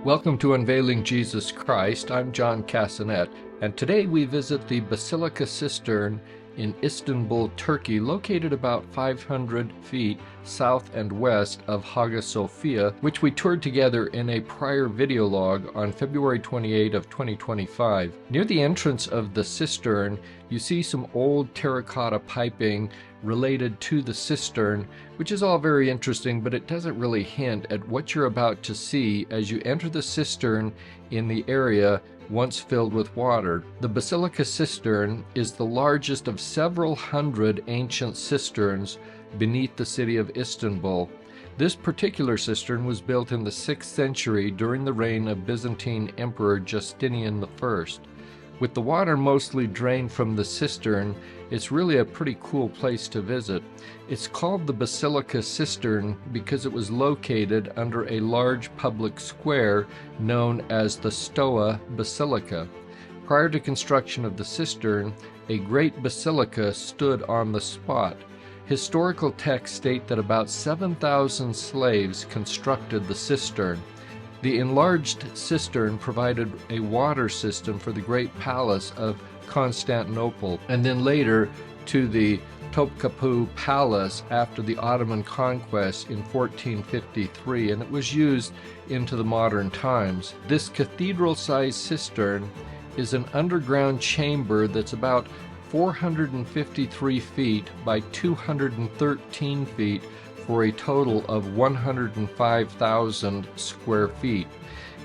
Welcome to Unveiling Jesus Christ. I'm John Cassanet, and today we visit the Basilica Cistern in Istanbul, Turkey, located about 500 feet south and west of Hagia Sophia, which we toured together in a prior videolog on February 28 of 2025. Near the entrance of the cistern, you see some old terracotta piping related to the cistern, which is all very interesting, but it doesn't really hint at what you're about to see as you enter the cistern in the area once filled with water. The Basilica Cistern is the largest of several hundred ancient cisterns beneath the city of Istanbul. This particular cistern was built in the 6th century during the reign of Byzantine Emperor Justinian I. With the water mostly drained from the cistern, it's really a pretty cool place to visit. It's called the Basilica Cistern because it was located under a large public square known as the Stoa Basilica. Prior to construction of the cistern, a great basilica stood on the spot. Historical texts state that about 7,000 slaves constructed the cistern. The enlarged cistern provided a water system for the great palace of Constantinople, and then later to the Topkapi Palace after the Ottoman conquest in 1453, and it was used into the modern times. This cathedral-sized cistern is an underground chamber that's about 453 feet by 213 feet for a total of 105,000 square feet.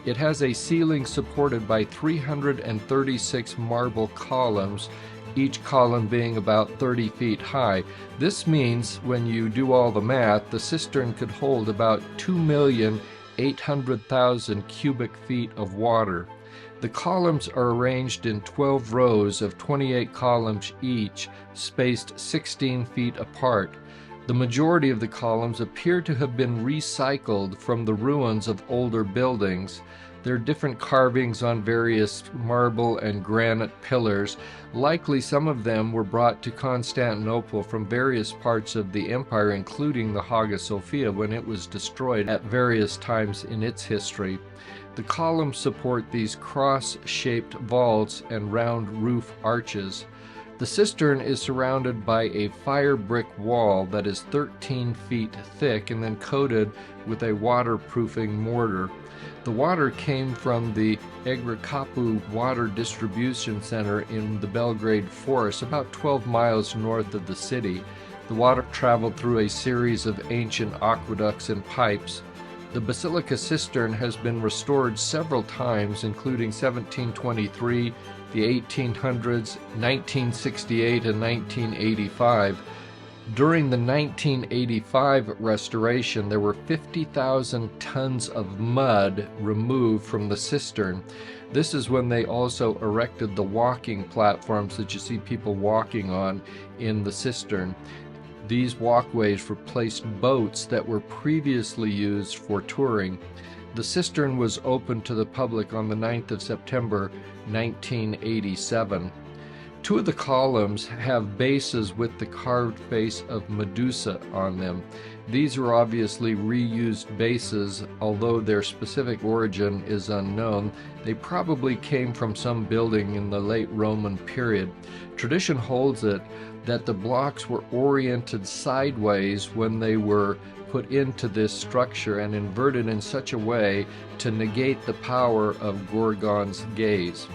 It has a ceiling supported by 336 marble columns, each column being about 30 feet high. This means, when you do all the math, the cistern could hold about 2,800,000 cubic feet of water. The columns are arranged in 12 rows of 28 columns each, spaced 16 feet apart. The majority of the columns appear to have been recycled from the ruins of older buildings. There are different carvings on various marble and granite pillars. Likely some of them were brought to Constantinople from various parts of the empire, including the Hagia Sophia when it was destroyed at various times in its history. The columns support these cross-shaped vaults and round roof arches. The cistern is surrounded by a fire brick wall that is 13 feet thick and then coated with a waterproofing mortar. The water came from the Agrikapu Water Distribution Center in the Belgrade Forest, about 12 miles north of the city. The water traveled through a series of ancient aqueducts and pipes. The Basilica Cistern has been restored several times, including 1723, the 1800s, 1968, and 1985. During the 1985 restoration, there were 50,000 tons of mud removed from the cistern. This is when they also erected the walking platforms that you see people walking on in the cistern. These walkways replaced boats that were previously used for touring. The cistern was opened to the public on the 9th of September 1987. Two of the columns have bases with the carved face of Madusa on them. These are obviously reused bases, although their specific origin is unknown. They probably came from some building in the late Roman period. Tradition holds it that the blocks were oriented sideways when they were put into this structure and inverted in such a way to negate the power of Gorgon's gaze.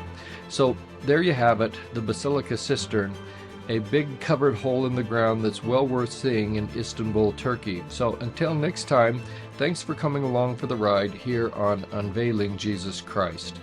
So there you have it, the Basilica Cistern, a big covered hole in the ground that's well worth seeing in Istanbul, Turkey. So until next time, thanks for coming along for the ride here on Unveiling Jesus Christ.